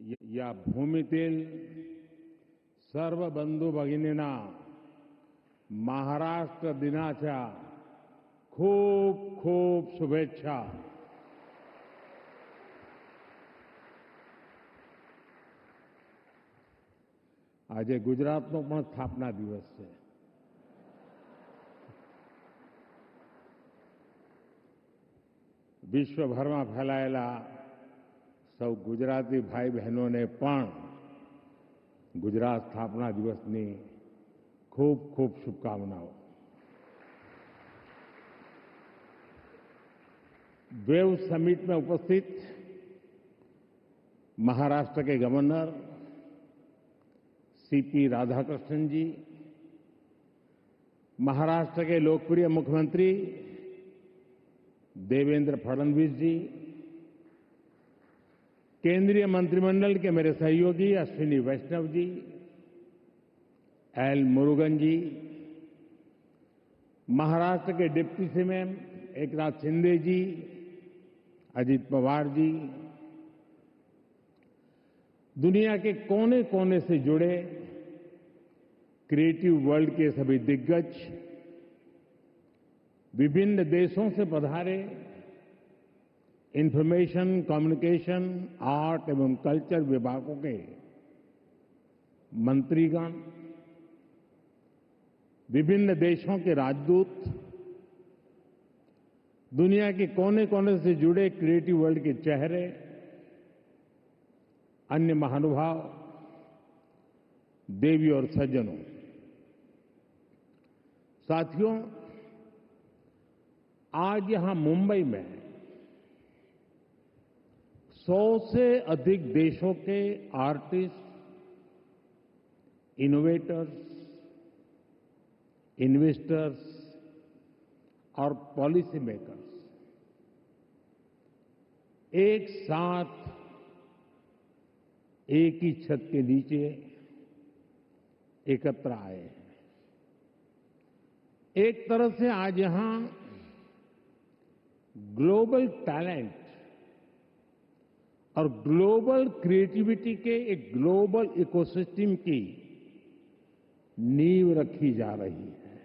या भूमीतील सर्व बंधू भगिनींना महाराष्ट्र दिनाच्या खूप खूप शुभेच्छा. આજે ગુજરાતનો પણ સ્થાપના દિવસ છે. વિશ્વભરમાં ફેલાયેલા સૌ ગુજરાતી ભાઈ બહેનોને પણ ગુજરાત સ્થાપના દિવસની ખૂબ ખૂબ શુભકામનાઓ. वेव समिट में उपस्थित महाराष्ट्र के गवर्नर सीपी राधाकृष्णन जी, महाराष्ट्र के लोकप्रिय मुख्यमंत्री देवेंद्र फडणवीस जी, केंद्रीय मंत्रिमंडल के मेरे सहयोगी अश्विनी वैष्णव जी, एल मुरुगन जी, महाराष्ट्र के डिप्टी सीएम एकनाथ शिंदे जी, अजित पवार जी, दुनिया के कोने कोने से जुड़े क्रिएटिव वर्ल्ड के सभी दिग्गज, विभिन्न देशों से पधारे इंफॉर्मेशन, कम्युनिकेशन, आर्ट एवं कल्चर विभागों के मंत्रीगण, विभिन्न देशों के राजदूत, दुनिया के कोने कोने से जुड़े क्रिएटिव वर्ल्ड के चेहरे, अन्य महानुभाव, देवी और सज्जनों, साथियों, आज यहां मुंबई में 100 से अधिक देशों के आर्टिस्ट, इनोवेटर्स, इन्वेस्टर्स और पॉलिसी मेकर्स एक साथ एक ही छत के नीचे एकत्र आए हैं. एक तरह से आज यहां ग्लोबल टैलेंट और ग्लोबल क्रिएटिविटी के एक ग्लोबल इकोसिस्टम की नींव रखी जा रही है.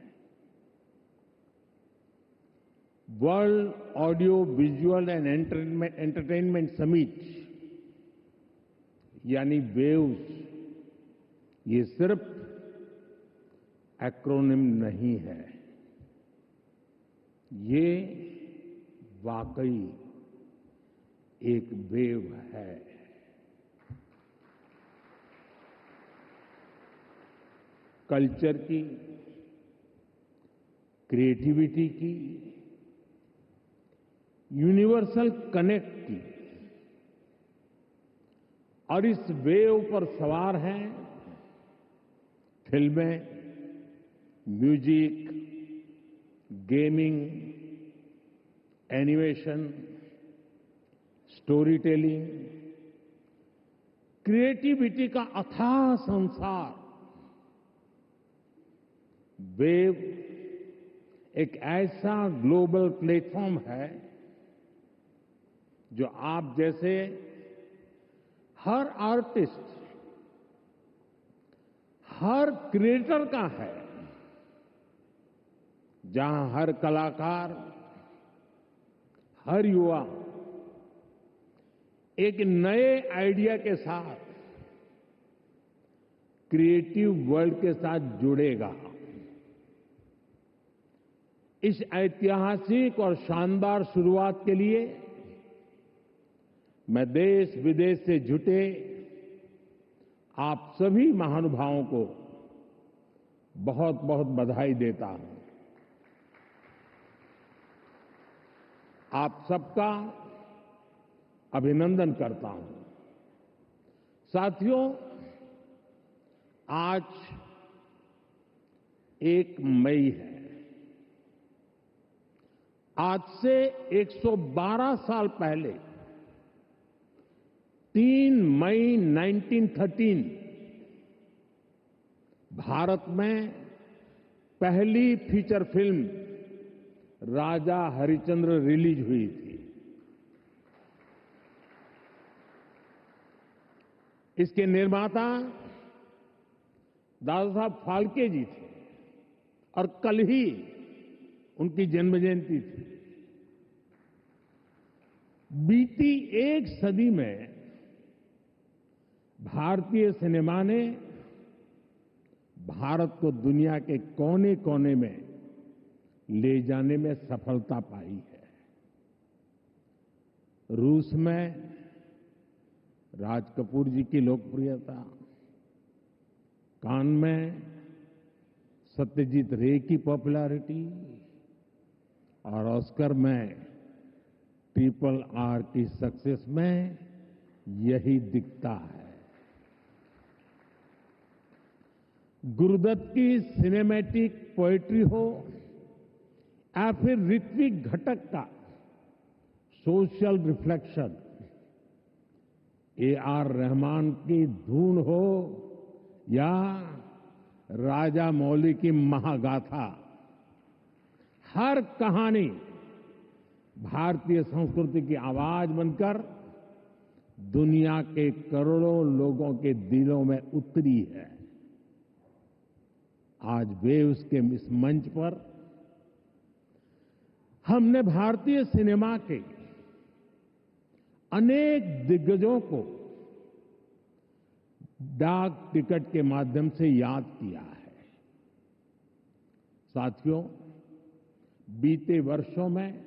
World audio visual and entertainment summit यानी वेव्स, ये सिर्फ एक्रोनिम नहीं है, ये वाकई एक वेव है. कल्चर की, क्रिएटिविटी की, यूनिवर्सल कनेक्ट की, और इस वेव पर सवार हैं फिल्में, music, gaming, animation, story telling, creativity का अथाह संसार. वेव एक ऐसा ग्लोबल प्लेटफॉर्म है जो आप जैसे हर आर्टिस्ट, हर क्रिएटर का है, जहां हर कलाकार, हर युवा एक नए आइडिया के साथ क्रिएटिव वर्ल्ड के साथ जुड़ेगा. इस ऐतिहासिक और शानदार शुरुआत के लिए मैं देश विदेश से जुटे आप सभी महानुभावों को बहुत बहुत बधाई देता हूं. आप सबका अभिनंदन करता हूं. साथियों, आज 1 मई है. आज से 112 साल पहले 3 मई 1913 भारत में पहली फीचर फिल्म राजा हरिश्चंद्र रिलीज हुई थी. 1 इसके निर्माता दादा साहब फाल्के जी थे और कल ही उनकी जन्म जयंती थी। बीती एक सदी में भारतीय सिनेमा ने भारत को दुनिया के कोने कोने में ले जाने में सफलता पाई है। रूस में राज कपूर जी की लोकप्रियता, कान में सत्यजीत रे की पॉपुलैरिटी और ऑस्कर में RRR की सक्सेस में यही दिखता है। गुरुदत्त की सिनेमैटिक पोएट्री हो या फिर ऋत्विक घटक का सोशल रिफ्लेक्शन, AR रहमान की धून हो या राजा मौली की महागाथा, हर कहानी भारतीय संस्कृति की आवाज बनकर दुनिया के करोड़ों लोगों के दिलों में उतरी है। आज वेव्स के इस मंच पर हमने भारतीय सिनेमा के अनेक दिग्गजों को डाक टिकट के माध्यम से याद किया है। साथियों, बीते वर्षों में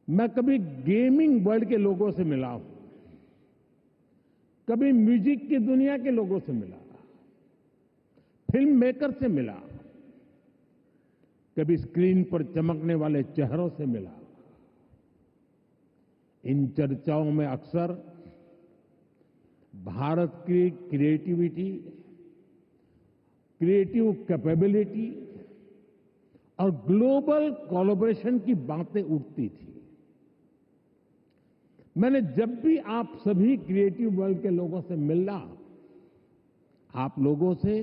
मैं कभी गेमिंग वर्ल्ड के लोगों से मिला हूं, कभी म्यूजिक की दुनिया के लोगों से मिला, फिल्म मेकर से मिला, कभी स्क्रीन पर चमकने वाले चेहरों से मिला। इन चर्चाओं में अक्सर भारत की क्रिएटिविटी, क्रिएटिव कैपेबिलिटी और ग्लोबल कोलैबोरेशन की बातें उठती थी। मैंने जब भी आप सभी क्रिएटिव वर्ल्ड के लोगों से मिला, आप लोगों से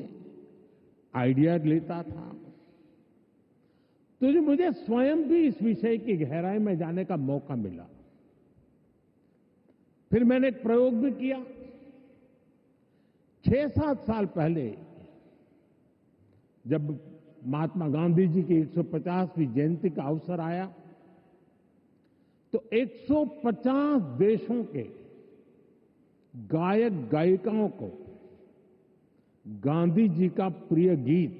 आइडिया लेता था, तो मुझे स्वयं भी इस विषय की गहराई में जाने का मौका मिला। फिर मैंने एक प्रयोग भी किया। 6-7 साल पहले जब महात्मा गांधी जी की 150वीं जयंती का अवसर आया, तो 150 देशों के गायक गायिकाओं को गांधी जी का प्रिय गीत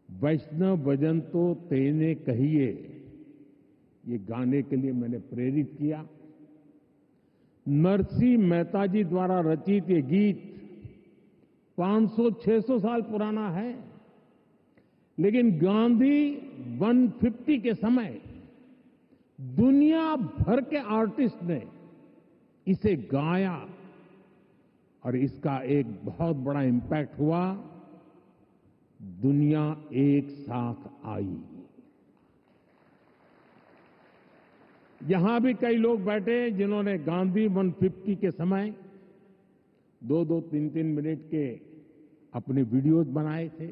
वैष्णव भजन तो तेने कहिए, ये गाने के लिए मैंने प्रेरित किया। नरसिंह मेहता जी द्वारा रचित ये गीत 500-600 साल पुराना है, लेकिन गांधी 150 के समय दुनिया भर के आर्टिस्ट ने इसे गाया और इसका एक बहुत बड़ा इम्पैक्ट हुआ। दुनिया एक साथ आई। यहां भी कई लोग बैठे जिन्होंने गांधी 150 के समय 2-2, 3-3 मिनट के अपने वीडियोज बनाए थे,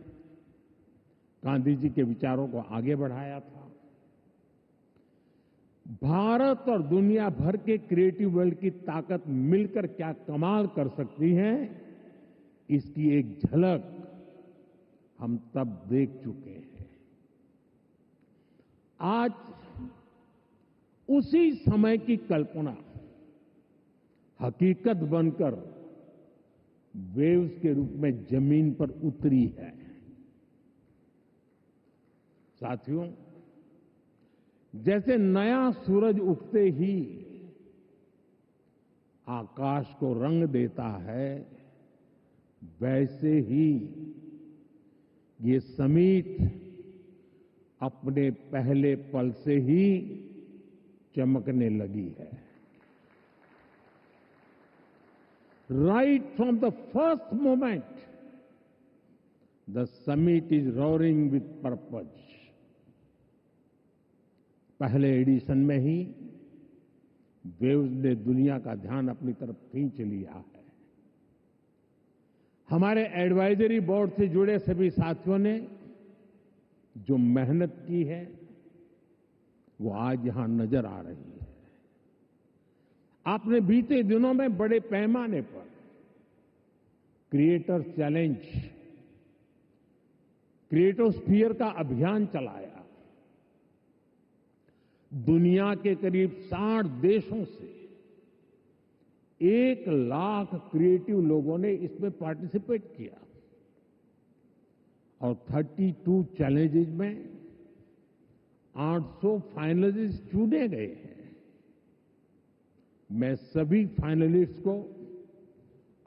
गांधी जी के विचारों को आगे बढ़ाया था। भारत और दुनिया भर के क्रिएटिव वर्ल्ड की ताकत मिलकर क्या कमाल कर सकती है, इसकी एक झलक हम तब देख चुके हैं। आज उसी समय की कल्पना हकीकत बनकर वेव्स के रूप में जमीन पर उतरी है। साथियों, जैसे नया सूरज उगते ही आकाश को रंग देता है, वैसे ही ये समिट अपने पहले पल से ही चमकने लगी है। Right from the first moment the summit is roaring with purpose. पहले एडिशन में ही वेव्स ने दुनिया का ध्यान अपनी तरफ खींच लिया है। हमारे एडवाइजरी बोर्ड से जुड़े सभी साथियों ने जो मेहनत की है वो आज यहां नजर आ रही है। आपने बीते दिनों में बड़े पैमाने पर क्रिएटर चैलेंज, क्रिएटोस्फीयर का अभियान चलाया। दुनिया के करीब 60 देशों से 1 लाख क्रिएटिव लोगों ने इसमें पार्टिसिपेट किया और 32 चैलेंजेस में 800 फाइनलिस्ट चुने गए हैं। मैं सभी फाइनलिस्ट को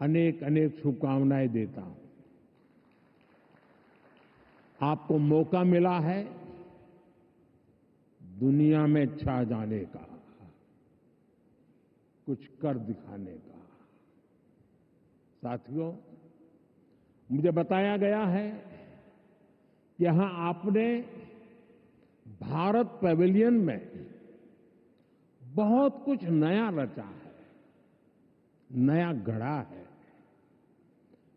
अनेक अनेक शुभकामनाएं देता हूं। आपको मौका मिला है दुनिया में छा जाने का, कुछ कर दिखाने का। साथियों, मुझे बताया गया है कि यहां आपने भारत पैवेलियन में बहुत कुछ नया रचा है, नया गढ़ा है।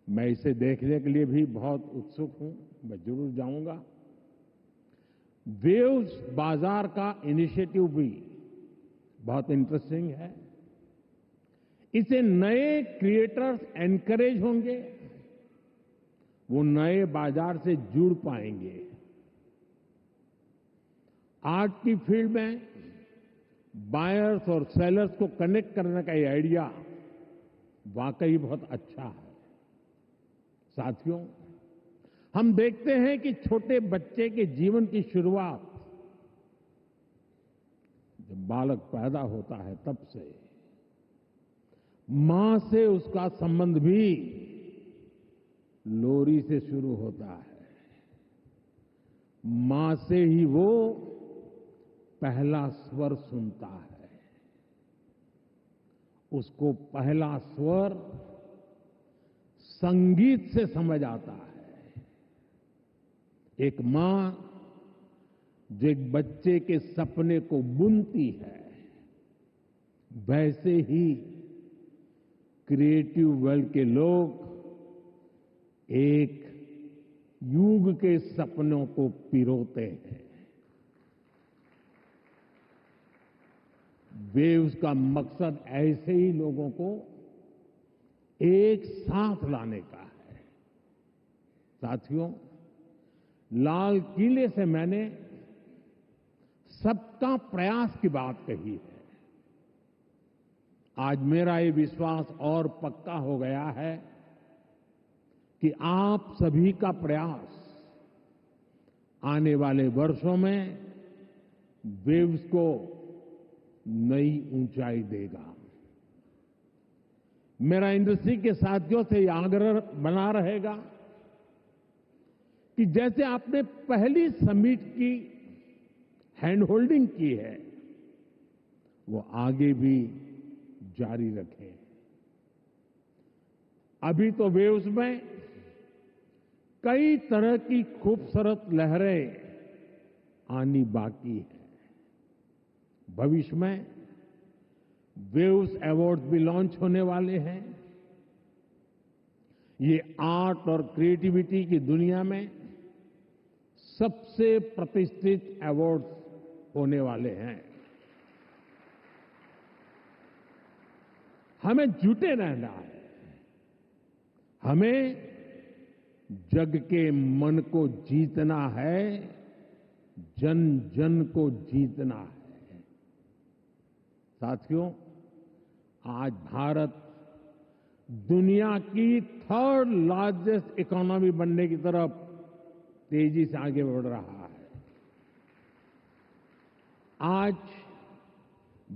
मैं इसे देखने के लिए भी बहुत उत्सुक हूं। मैं जरूर जाऊंगा। वेव्स बाजार का इनिशिएटिव भी बहुत इंटरेस्टिंग है। इसे नए क्रिएटर्स एनकरेज होंगे, वो नए बाजार से जुड़ पाएंगे। आर्ट की फील्ड में बायर्स और सेलर्स को कनेक्ट करने का ये आइडिया वाकई बहुत अच्छा है। साथियों, हम देखते हैं कि छोटे बच्चे के जीवन की शुरुआत जब बालक पैदा होता है तब से मां से उसका संबंध भी लोरी से शुरू होता है। मां से ही वो पहला स्वर सुनता है। उसको पहला स्वर संगीत से समझ आता है। एक मां जो एक बच्चे के सपने को बुनती है, वैसे ही क्रिएटिव वर्ल्ड के लोग एक युग के सपनों को पिरोते हैं। वेव्स का मकसद ऐसे ही लोगों को एक साथ लाने का है। साथियों, लाल किले से मैंने सबका प्रयास की बात कही है। आज मेरा ये विश्वास और पक्का हो गया है कि आप सभी का प्रयास आने वाले वर्षों में वेव्स को नई ऊंचाई देगा। मेरा इंडस्ट्री के साथियों से यह आग्रह बना रहेगा कि जैसे आपने पहली समिट की हैंड होल्डिंग की है, वो आगे भी जारी रखें। अभी तो वेव्स में कई तरह की खूबसूरत लहरें आनी बाकी है। भविष्य में वेव्स अवार्ड भी लॉन्च होने वाले हैं। ये आर्ट और क्रिएटिविटी की दुनिया में सबसे प्रतिष्ठित अवार्ड्स होने वाले हैं। हमें जुटे रहना है। हमें जग के मन को जीतना है, जन जन को जीतना है। साथियों, आज भारत दुनिया की 3rd लार्जेस्ट इकोनॉमी बनने की तरफ तेजी से आगे बढ़ रहा है। आज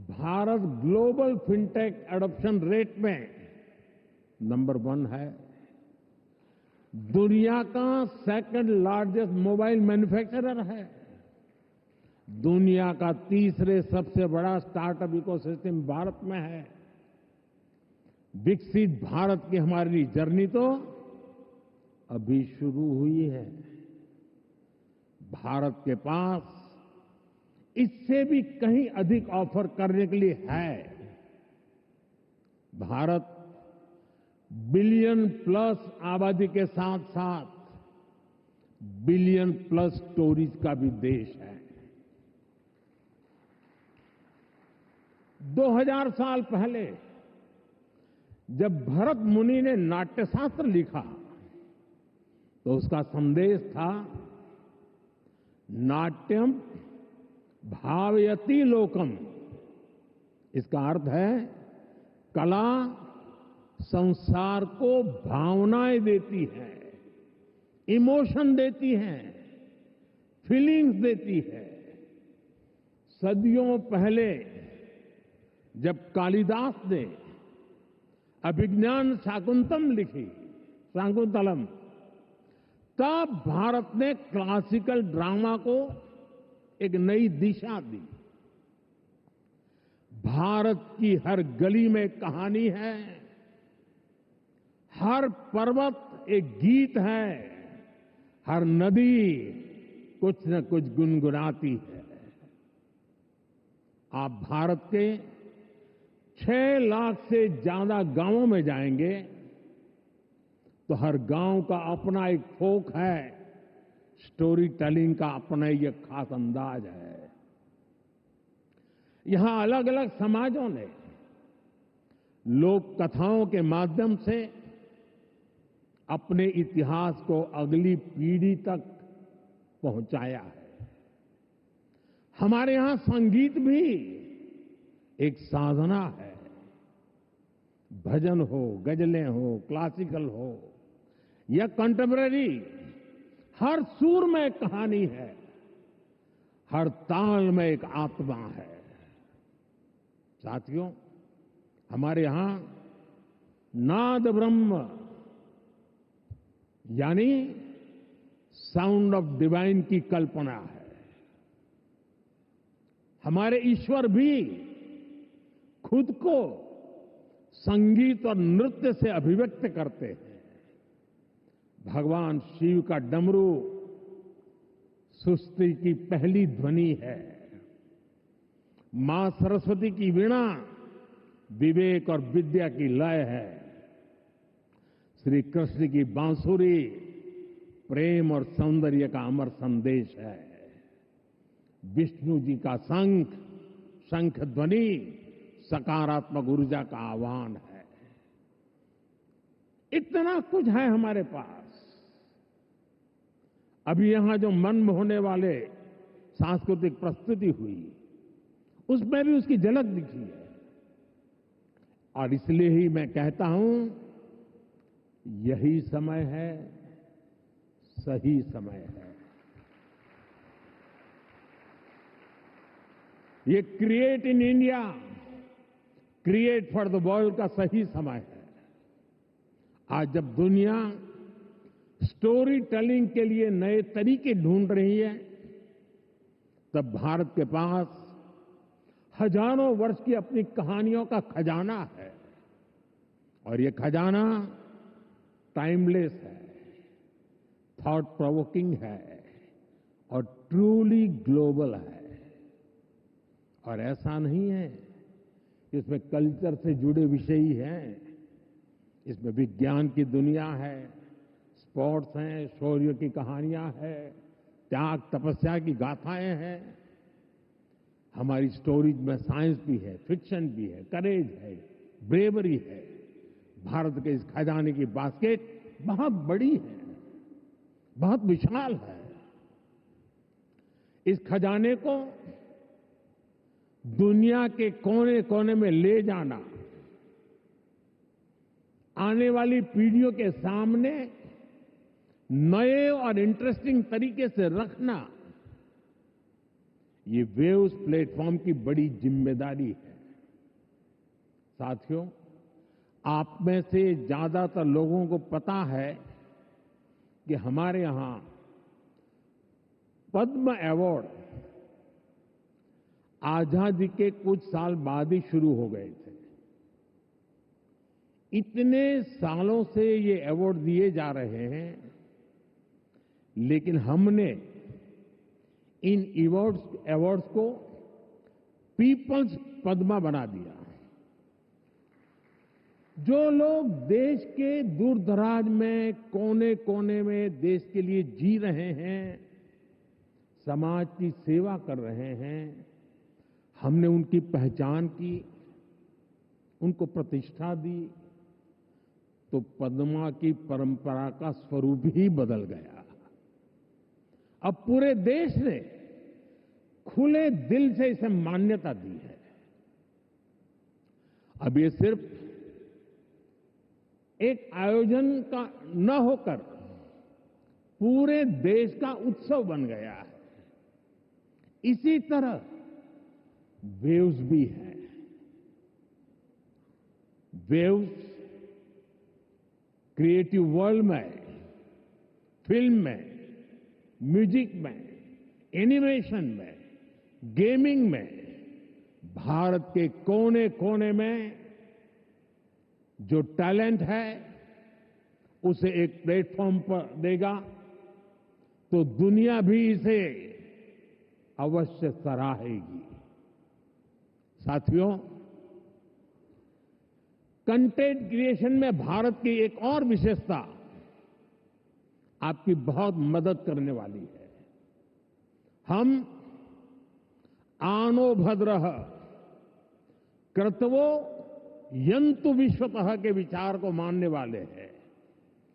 Bharat global fintech adoption rate में नंबर 1 है। दुनिया का 2nd लार्जेस्ट मोबाइल मैन्युफैक्चरर है। दुनिया का 3रे सबसे बड़ा स्टार्टअप इकोसिस्टम भारत में है। विकसित भारत की हमारी जर्नी तो अभी शुरू हुई है। भारत के पास इससे भी कहीं अधिक ऑफर करने के लिए है। भारत बिलियन+ आबादी के साथ साथ बिलियन+ स्टोरीज का भी देश है। 2000 साल पहले जब भरत मुनि ने नाट्यशास्त्र लिखा तो उसका संदेश था नाट्यम भावयति लोकम। इसका अर्थ है कला संसार को भावनाएं देती है, इमोशन देती है, फीलिंग्स देती है। सदियों पहले जब कालिदास ने अभिज्ञान शाकुंतलम, तब भारत ने क्लासिकल ड्रामा को एक नई दिशा दी। भारत की हर गली में कहानी है, हर पर्वत एक गीत है, हर नदी कुछ न कुछ गुनगुनाती है। आप भारत के 6 लाख से ज्यादा गांवों में जाएंगे तो हर गांव का अपना एक फोक है, स्टोरी टेलिंग का अपना ही एक खास अंदाज है। यहां अलग अलग समाजों ने लोक कथाओं के माध्यम से अपने इतिहास को अगली पीढ़ी तक पहुंचाया है। हमारे यहां संगीत भी एक साधना है। भजन हो, गजलें हो, क्लासिकल हो या कंटेम्पररी, हर सुर में एक कहानी है, हर ताल में एक आत्मा है। साथियों, हमारे यहां नाद ब्रह्म यानी साउंड ऑफ डिवाइन की कल्पना है। हमारे ईश्वर भी खुद को संगीत और नृत्य से अभिव्यक्त करते हैं। भगवान शिव का डमरू सृष्टि की पहली ध्वनि है। मां सरस्वती की वीणा विवेक और विद्या की लय है। श्री कृष्ण की बांसुरी प्रेम और सौंदर्य का अमर संदेश है। विष्णु जी का शंख ध्वनि सकारात्मक ऊर्जा का आह्वान है। इतना कुछ है हमारे पास। अभी यहां जो मन मोहने वाले सांस्कृतिक प्रस्तुति हुई, उसमें भी उसकी झलक दिखी है। और इसलिए ही मैं कहता हूं, यही समय है, सही समय है। ये create in India, create for the world का सही समय है। आज जब दुनिया स्टोरी टेलिंग के लिए नए तरीके ढूंढ रही है, तब भारत के पास हजारों वर्ष की अपनी कहानियों का खजाना है। और ये खजाना टाइमलेस है, थॉट प्रोवोकिंग है और ट्रूली ग्लोबल है। और ऐसा नहीं है कि इसमें कल्चर से जुड़े विषय ही हैं। इसमें विज्ञान की दुनिया है, स्पोर्ट्स हैं, शौर्य की कहानियां हैं, त्याग तपस्या की गाथाएं हैं। हमारी स्टोरीज में साइंस भी है, फिक्शन भी है, करेज है, ब्रेवरी है। भारत के इस खजाने की बास्केट बहुत बड़ी है, बहुत विशाल है। इस खजाने को दुनिया के कोने कोने में ले जाना, आने वाली पीढ़ियों के सामने नए और इंटरेस्टिंग तरीके से रखना, ये वेव्स प्लेटफॉर्म की बड़ी जिम्मेदारी है। साथियों, आप में से ज्यादातर लोगों को पता है कि हमारे यहां पद्म अवार्ड आजादी के कुछ साल बाद ही शुरू हो गए थे। इतने सालों से ये अवार्ड दिए जा रहे हैं, लेकिन हमने इन अवार्ड्स को पीपल्स पद्मा बना दिया। जो लोग देश के दूर दराज में, कोने कोने में देश के लिए जी रहे हैं, समाज की सेवा कर रहे हैं, हमने उनकी पहचान की, उनको प्रतिष्ठा दी, तो पद्मा की परंपरा का स्वरूप ही बदल गया। अब पूरे देश ने खुले दिल से इसे मान्यता दी है। अब ये सिर्फ एक आयोजन का न होकर पूरे देश का उत्सव बन गया है। इसी तरह वेव्स भी है। वेव्स क्रिएटिव वर्ल्ड में, फिल्म में, म्यूजिक में, एनिमेशन में, गेमिंग में भारत के कोने कोने में जो टैलेंट है उसे एक प्लेटफॉर्म पर देगा, तो दुनिया भी इसे अवश्य सराहेगी। साथियों, कंटेंट क्रिएशन में भारत की एक और विशेषता आपकी बहुत मदद करने वाली है। हम आनो भद्रः कृतवो यंतु विश्वतः के विचार को मानने वाले हैं।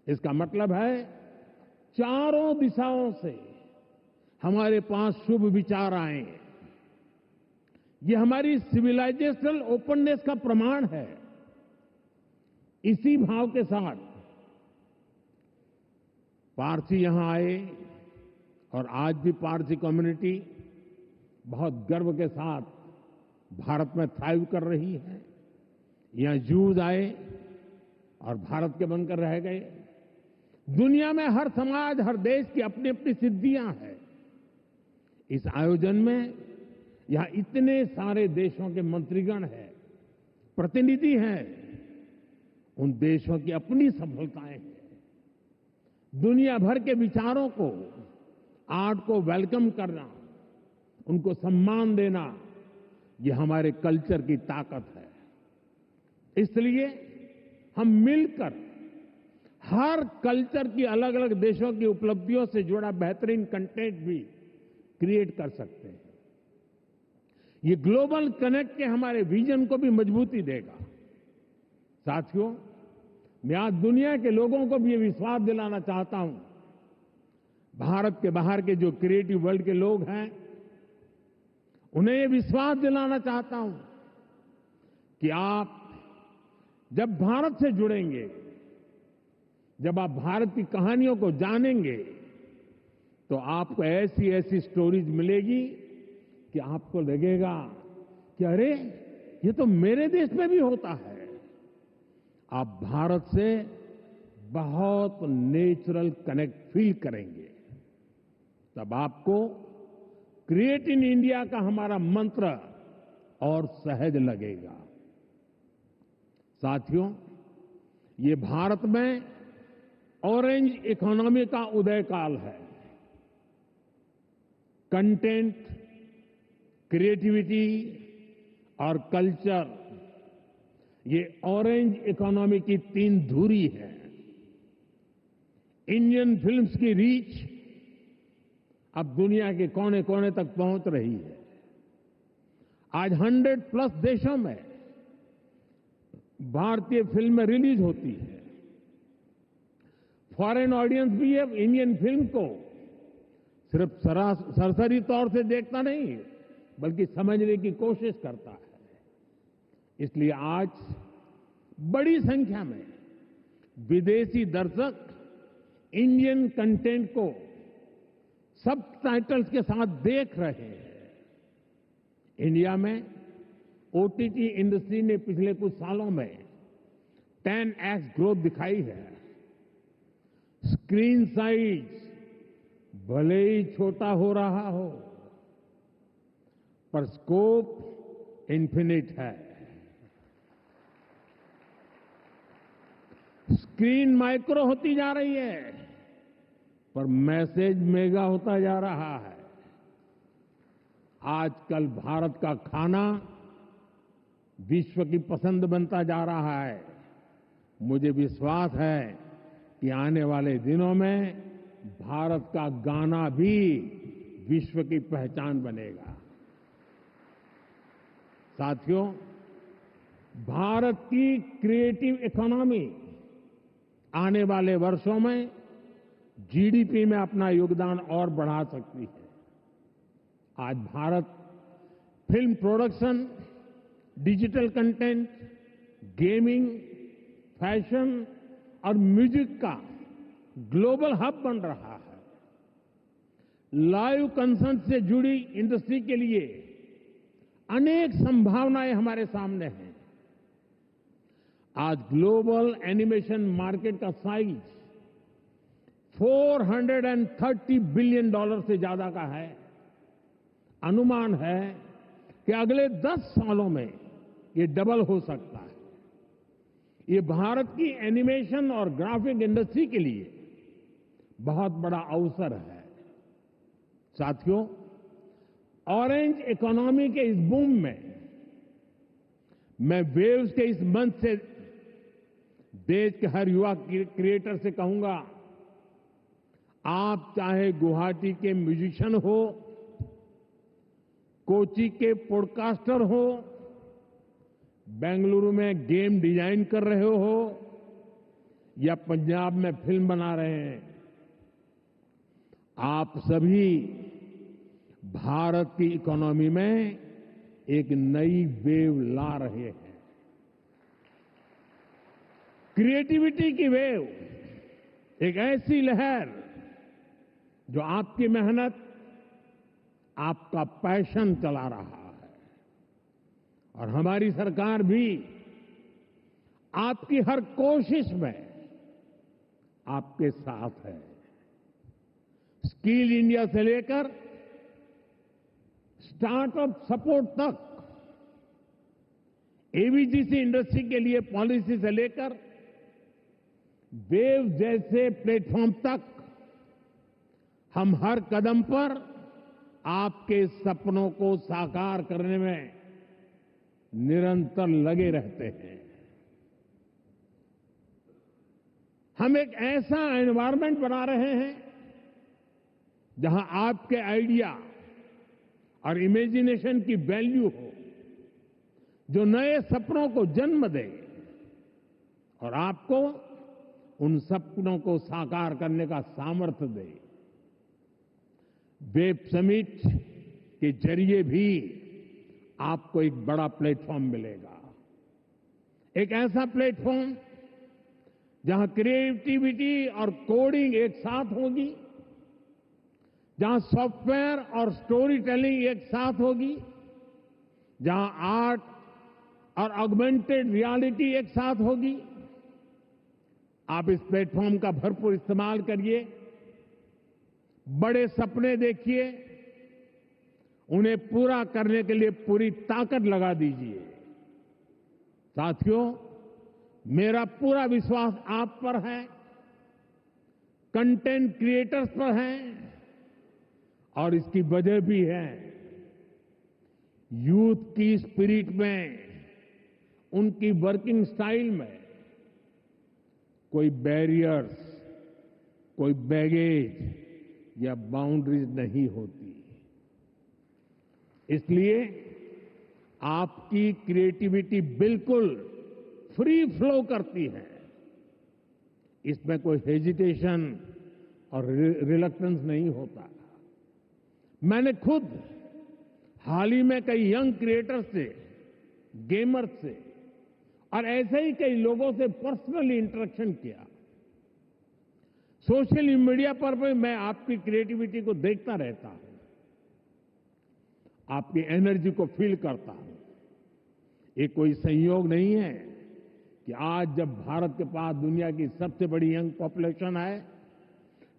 इसका मतलब है चारों दिशाओं से हमारे पास शुभ विचार आए। ये हमारी सिविलाइजेशनल ओपननेस का प्रमाण है। इसी भाव के साथ पारसी यहां आए और आज भी पारसी कम्युनिटी बहुत गर्व के साथ भारत में थ्राइव कर रही है। यहां जूज आए और भारत के बनकर रह गए। दुनिया में हर समाज, हर देश की अपनी अपनी सिद्धियां हैं। इस आयोजन में यहां इतने सारे देशों के मंत्रीगण हैं, प्रतिनिधि हैं। उन देशों की अपनी सफलताएं हैं। दुनिया भर के विचारों को, आर्ट को वेलकम करना, उनको सम्मान देना, ये हमारे कल्चर की ताकत है। इसलिए हम मिलकर हर कल्चर की, अलग अलग देशों की उपलब्धियों से जुड़ा बेहतरीन कंटेंट भी क्रिएट कर सकते हैं। ये ग्लोबल कनेक्ट के हमारे विजन को भी मजबूती देगा। साथियों, मैं आज दुनिया के लोगों को भी ये विश्वास दिलाना चाहता हूं, भारत के बाहर के जो क्रिएटिव वर्ल्ड के लोग हैं, उन्हें ये विश्वास दिलाना चाहता हूं कि आप जब भारत से जुड़ेंगे, जब आप भारत की कहानियों को जानेंगे, तो आपको ऐसी ऐसी स्टोरीज मिलेगी कि आपको लगेगा कि अरे, ये तो मेरे देश में भी होता है। आप भारत से बहुत नेचुरल कनेक्ट फील करेंगे। तब आपको क्रिएट इन इंडिया का हमारा मंत्र और सहज लगेगा। साथियों, ये भारत में ऑरेंज इकोनॉमी का उदय काल है। कंटेंट, क्रिएटिविटी और कल्चर, ये ऑरेंज इकोनॉमी की तीन धुरी है। इंडियन फिल्म्स की रीच अब दुनिया के कोने कोने तक पहुंच रही है। आज 100+ देशों में भारतीय फिल्में रिलीज होती है। फॉरेन ऑडियंस भी अब इंडियन फिल्म को सिर्फ सरसरी तौर से देखता नहीं, बल्कि समझने की कोशिश करता है। इसलिए आज बड़ी संख्या में विदेशी दर्शक इंडियन कंटेंट को सबटाइटल्स के साथ देख रहे हैं। इंडिया में ओटीटी इंडस्ट्री ने पिछले कुछ सालों में 10x ग्रोथ दिखाई है। स्क्रीन साइज भले ही छोटा हो रहा हो, पर स्कोप इन्फिनिट है। स्क्रीन माइक्रो होती जा रही है, पर मैसेज मेगा होता जा रहा है। आजकल भारत का खाना विश्व की पसंद बनता जा रहा है। मुझे विश्वास है कि आने वाले दिनों में भारत का गाना भी विश्व की पहचान बनेगा। साथियों, भारत की क्रिएटिव इकोनॉमी आने वाले वर्षों में जीडीपी में अपना योगदान और बढ़ा सकती है। आज Bharat film production, digital content, gaming, fashion और म्यूजिक का ग्लोबल हब बन रहा है। लाइव कंसर्ट से जुड़ी इंडस्ट्री के लिए अनेक संभावनाएं हमारे सामने हैं। आज ग्लोबल एनिमेशन मार्केट का साइज $430 बिलियन से ज्यादा का है। अनुमान है कि अगले 10 सालों में ये डबल हो सकता है। ये भारत की एनिमेशन और ग्राफिक इंडस्ट्री के लिए बहुत बड़ा अवसर है। साथियों, ऑरेंज इकोनॉमी के इस बूम में मैं वेव्स के इस मंच से देश के हर युवा क्रिएटर से कहूंगा, आप चाहे गुवाहाटी के म्यूजिशियन हो, कोची के पॉडकास्टर हो, बेंगलुरु में गेम डिजाइन कर रहे हो या पंजाब में फिल्म बना रहे हैं, आप सभी भारत की इकोनॉमी में एक नई वेव ला रहे हैं। क्रिएटिविटी की वेव, एक ऐसी लहर जो आपकी मेहनत, आपका पैशन चला रहा है। और हमारी सरकार भी आपकी हर कोशिश में आपके साथ है। स्किल इंडिया से लेकर स्टार्टअप सपोर्ट तक, एवीजीसी इंडस्ट्री के लिए पॉलिसी से लेकर वेव जैसे प्लेटफॉर्म तक, हम हर कदम पर आपके सपनों को साकार करने में निरंतर लगे रहते हैं। हम एक ऐसा एनवायरनमेंट बना रहे हैं जहां आपके आइडिया और इमेजिनेशन की वैल्यू हो, जो नए सपनों को जन्म दे और आपको उन सपनों को साकार करने का सामर्थ्य दे। वेब समिट के जरिए भी आपको एक बड़ा प्लेटफॉर्म मिलेगा। एक ऐसा प्लेटफॉर्म जहां क्रिएटिविटी और कोडिंग एक साथ होगी, जहां सॉफ्टवेयर और स्टोरी टेलिंग एक साथ होगी, जहां आर्ट और ऑगमेंटेड रियलिटी एक साथ होगी। आप इस प्लेटफॉर्म का भरपूर इस्तेमाल करिए, बड़े सपने देखिए, उन्हें पूरा करने के लिए पूरी ताकत लगा दीजिए। साथियों, मेरा पूरा विश्वास आप पर है, कंटेंट क्रिएटर्स पर है, और इसकी वजह भी है यूथ की स्पिरिट में, उनकी वर्किंग स्टाइल में कोई बैरियर्स, कोई बैगेज या बाउंड्रीज नहीं होती। इसलिए आपकी क्रिएटिविटी बिल्कुल फ्री फ्लो करती है। इसमें कोई हेजिटेशन और रिलक्टेंस नहीं होता। मैंने खुद हाल ही में कई यंग क्रिएटर्स से, गेमर्स से और ऐसे ही कई लोगों से पर्सनली इंटरेक्शन किया। सोशल मीडिया पर भी मैं आपकी क्रिएटिविटी को देखता रहता हूं, आपकी एनर्जी को फील करता हूं। ये कोई संयोग नहीं है कि आज जब भारत के पास दुनिया की सबसे बड़ी यंग पॉपुलेशन है,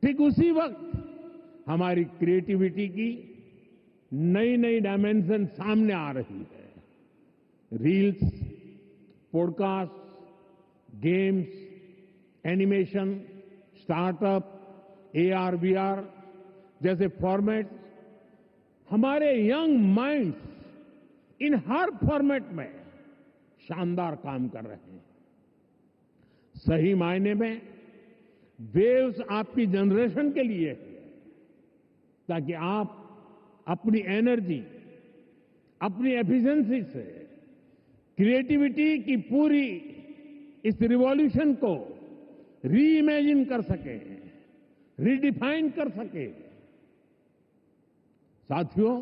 ठीक उसी वक्त हमारी क्रिएटिविटी की नई नई डायमेंशन सामने आ रही है। Reels, podcast, games, animation, startup, AR, VR जैसे फॉर्मेट्स हमारे यंग माइंड्स इन हर फॉर्मेट में शानदार काम कर रहे हैं। सही मायने में वेव्स आपकी जनरेशन के लिए है, ताकि आप अपनी एनर्जी, अपनी एफिशिएंसी से क्रिएटिविटी की पूरी इस रिवॉल्यूशन को रीइमेजिन कर सके, रीडिफाइन कर सके। साथियों,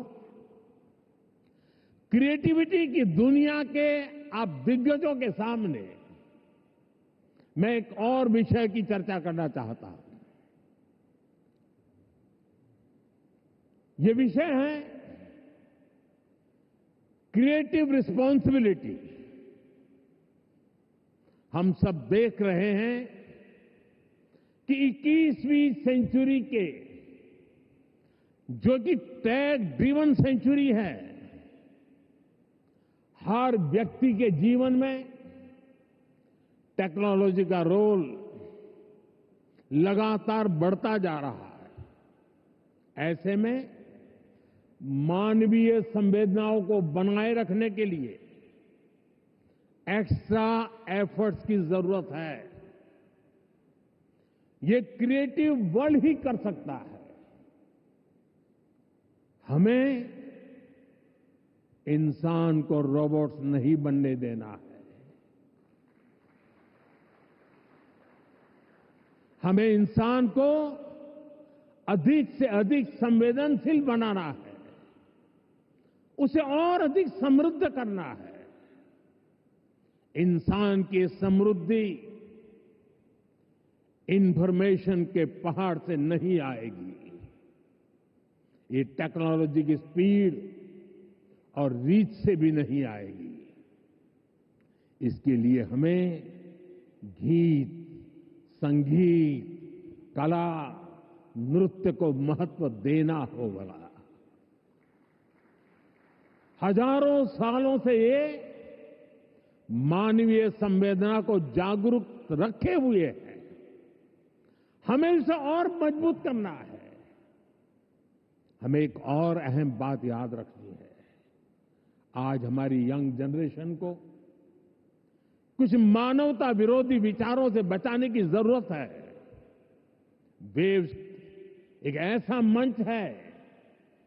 क्रिएटिविटी की दुनिया के आप दिग्गजों के सामने मैं एक और विषय की चर्चा करना चाहता हूं। ये विषय है क्रिएटिव रिस्पॉन्सिबिलिटी। हम सब देख रहे हैं कि 21वीं सेंचुरी के, जो कि टेक ड्रिवन सेंचुरी है, हर व्यक्ति के जीवन में टेक्नोलॉजी का रोल लगातार बढ़ता जा रहा है। ऐसे में मानवीय संवेदनाओं को बनाए रखने के लिए एक्स्ट्रा एफर्ट्स की जरूरत है। ये क्रिएटिव वर्ल्ड ही कर सकता है। हमें इंसान को रोबोट्स नहीं बनने देना है। हमें इंसान को अधिक से अधिक संवेदनशील बनाना है, उसे और अधिक समृद्ध करना है। इंसान की समृद्धि इंफॉर्मेशन के पहाड़ से नहीं आएगी। ये टेक्नोलॉजी की स्पीड और रीच से भी नहीं आएगी। इसके लिए हमें गीत, संगीत, कला, नृत्य को महत्व देना होगा। हजारों सालों से ये मानवीय संवेदना को जागरूक रखे हुए है। हमें इसे और मजबूत करना है। हमें एक और अहम बात याद रखनी है। आज हमारी यंग जनरेशन को कुछ मानवता विरोधी विचारों से बचाने की जरूरत है। वेव्स एक ऐसा मंच है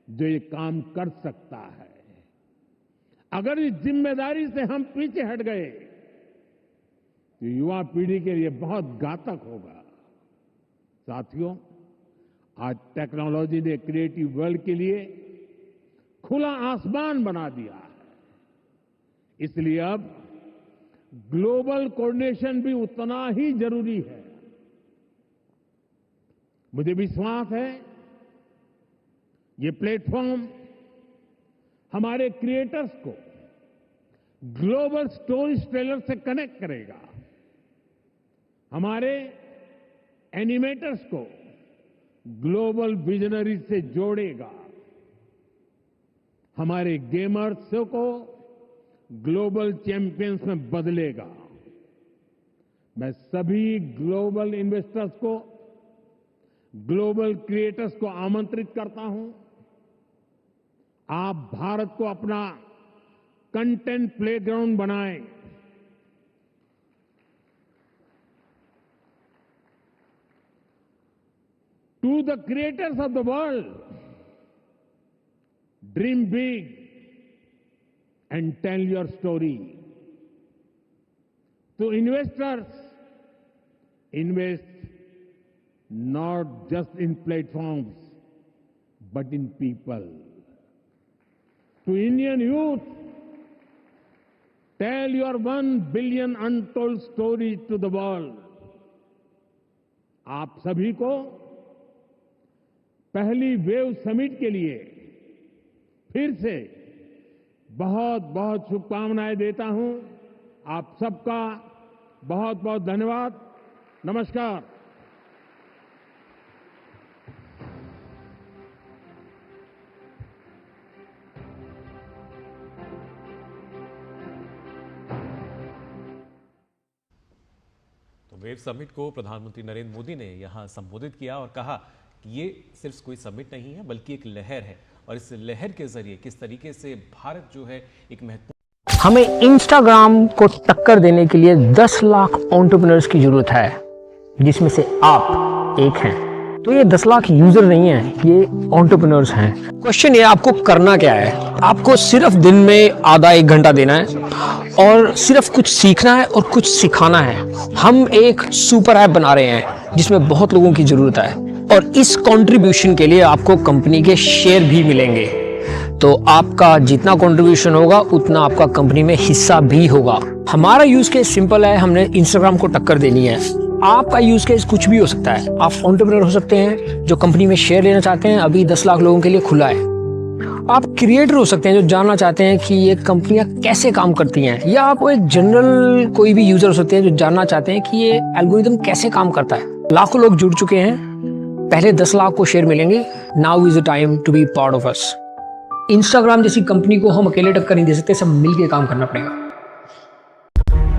जो ये काम कर सकता है। अगर इस जिम्मेदारी से हम पीछे हट गए तो युवा पीढ़ी के लिए बहुत घातक होगा। साथियों, आज टेक्नोलॉजी ने क्रिएटिव वर्ल्ड के लिए खुला आसमान बना दिया है। इसलिए अब ग्लोबल कोऑर्डिनेशन भी उतना ही जरूरी है। मुझे विश्वास है ये प्लेटफॉर्म हमारे क्रिएटर्स को ग्लोबल स्टोरी टेलर से कनेक्ट करेगा, हमारे एनिमेटर्स को ग्लोबल विजनरी से जोड़ेगा, हमारे गेमर्स को ग्लोबल चैंपियंस में बदलेगा। मैं सभी ग्लोबल इन्वेस्टर्स को, ग्लोबल क्रिएटर्स को आमंत्रित करता हूं। आप भारत को अपना कंटेंट प्लेग्राउंड बनाएं। To the creators of the world, dream big and tell your story. To investors, invest not just in platforms, but in people. To Indian youth, tell your 1 billion untold stories to the world. आप सभी को पहली wave summit के लिए फिर से बहुत बहुत शुभकामनाएं देता हूं। आप सबका बहुत बहुत धन्यवाद। नमस्कार। तो वेव समिट को प्रधानमंत्री नरेंद्र मोदी ने यहां संबोधित किया और कहा कि ये सिर्फ कोई समिट नहीं है बल्कि एक लहर है, और इस लहर के जरिए किस तरीके से भारत जो है एक महत्वपूर्ण। हमें इंस्टाग्राम को टक्कर देने के लिए 10 लाख एंटरप्रेन्योर्स की जरूरत है, जिसमें से आप एक हैं। तो ये 10 लाख यूजर नहीं है, ये एंटरप्रेन्योर्स हैं। क्वेश्चन ये आपको करना क्या है, आपको सिर्फ दिन में आधा 1 घंटा देना है और सिर्फ कुछ सीखना है और कुछ सिखाना है। हम एक सुपर ऐप बना रहे हैं जिसमें बहुत लोगों की जरूरत है और इस कंट्रीब्यूशन के लिए आपको कंपनी के शेयर भी मिलेंगे। तो आपका जितना कंट्रीब्यूशन होगा उतना आपका कंपनी में हिस्सा भी होगा। हमारा यूज केस सिंपल है, हमने इंस्टाग्राम को टक्कर देनी है। आपका यूज केस कुछ भी हो सकता है। आप एंटरप्रेन्योर हो सकते हैं जो कंपनी में शेयर लेना चाहते हैं, अभी 10 लाख लोगों के लिए खुला है। आप क्रिएटर हो सकते हैं जो जानना चाहते हैं कि ये कंपनियां कैसे काम करती हैं, या आप एक जनरल कोई भी यूजर हो सकते हैं जो जानना चाहते हैं कि ये एल्गोरिथम कैसे काम करता है। लाखों लोग जुड़ चुके हैं, पहले 10 लाख को शेयर मिलेंगे। Now is the time to be part of us. Instagram जैसी कंपनी को हम अकेले टक्कर नहीं दे सकते, सब मिलके काम करना पड़ेगा।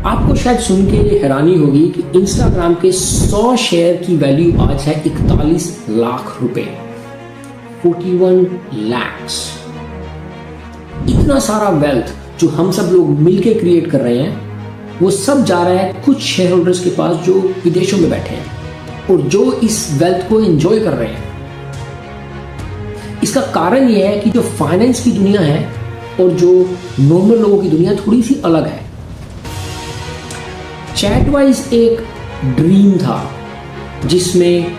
आपको शायद सुन के हैरानी होगी कि इंस्टाग्राम के 100 शेयर की वैल्यू आज है 41 लाख रुपए, 41 lakhs। इतना सारा वेल्थ जो हम सब लोग मिलके क्रिएट कर रहे हैं, वो सब जा रहा है कुछ शेयर होल्डर्स के पास जो विदेशों में बैठे हैं और जो इस वेल्थ को एंजॉय कर रहे हैं। इसका कारण यह है कि जो फाइनेंस की दुनिया है और जो नॉर्मल लोगों की दुनिया थोड़ी सी अलग है। चैटवाइज एक ड्रीम था जिसमें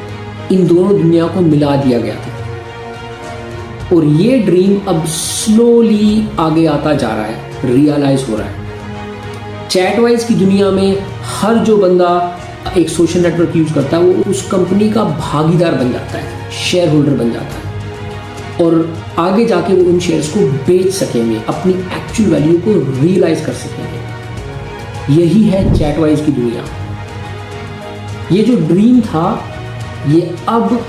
इन दोनों दुनिया को मिला दिया गया था और ये ड्रीम अब स्लोली आगे आता जा रहा है, रियलाइज हो रहा है। चैटवाइज की दुनिया में हर जो बंदा एक सोशल नेटवर्क यूज करता है वो उस कंपनी का भागीदार बन जाता है, शेयर होल्डर बन जाता है और आगे जाके वो उन शेयर्स को बेच सकेंगे, अपनी एक्चुअल वैल्यू को रियलाइज कर सकेंगे। यही है चैटवाइज की दुनिया। ये जो ड्रीम था ये अब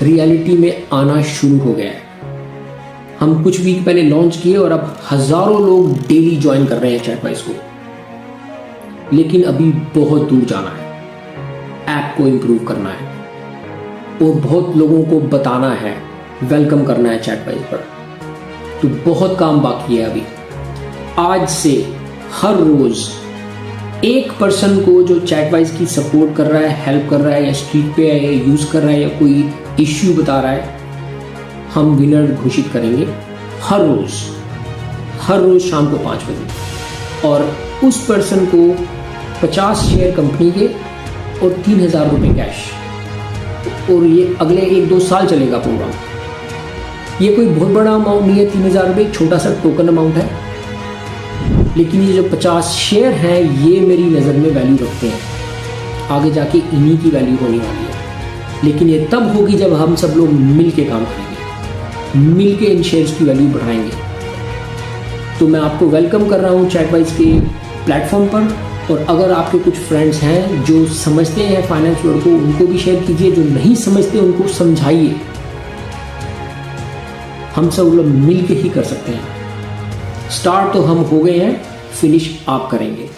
रियलिटी में आना शुरू हो गया है। हम कुछ वीक पहले लॉन्च किए और अब हजारों लोग डेली ज्वाइन कर रहे हैं चैटवाइज को, लेकिन अभी बहुत दूर जाना है। ऐप को इंप्रूव करना है और बहुत लोगों को बताना है, वेलकम करना है चैटवाइज पर। तो बहुत काम बाकी है अभी। आज से हर रोज एक पर्सन को जो चैटवाइज की सपोर्ट कर रहा है, हेल्प कर रहा है, या स्ट्रीट पे है, या यूज कर रहा है, या कोई इश्यू बता रहा है, हम विनर घोषित करेंगे हर रोज शाम को 5 बजे। और उस पर्सन को 50 शेयर कंपनी के और 3000 रुपये कैश। और ये अगले 1-2 साल चलेगा प्रोग्राम। ये कोई बहुत बड़ा अमाउंट नहीं है, 3000 रुपये छोटा सा टोकन अमाउंट है, लेकिन ये जो 50 शेयर हैं ये मेरी नज़र में वैल्यू रखते हैं। आगे जाके इन्हीं की वैल्यू होने वाली है, लेकिन ये तब होगी जब हम सब लोग मिल के काम करेंगे, मिल के इन शेयर्स की वैल्यू बढ़ाएंगे। तो मैं आपको वेलकम कर रहा हूँ चैटवाइज के प्लेटफॉर्म पर। और अगर आपके कुछ फ्रेंड्स हैं जो समझते हैं फाइनेंस वर्ल्ड को, उनको भी शेयर कीजिए। जो नहीं समझते उनको समझाइए। हम सब लोग मिल के ही कर सकते हैं। स्टार्ट तो हम हो गए हैं, फिनिश आप करेंगे।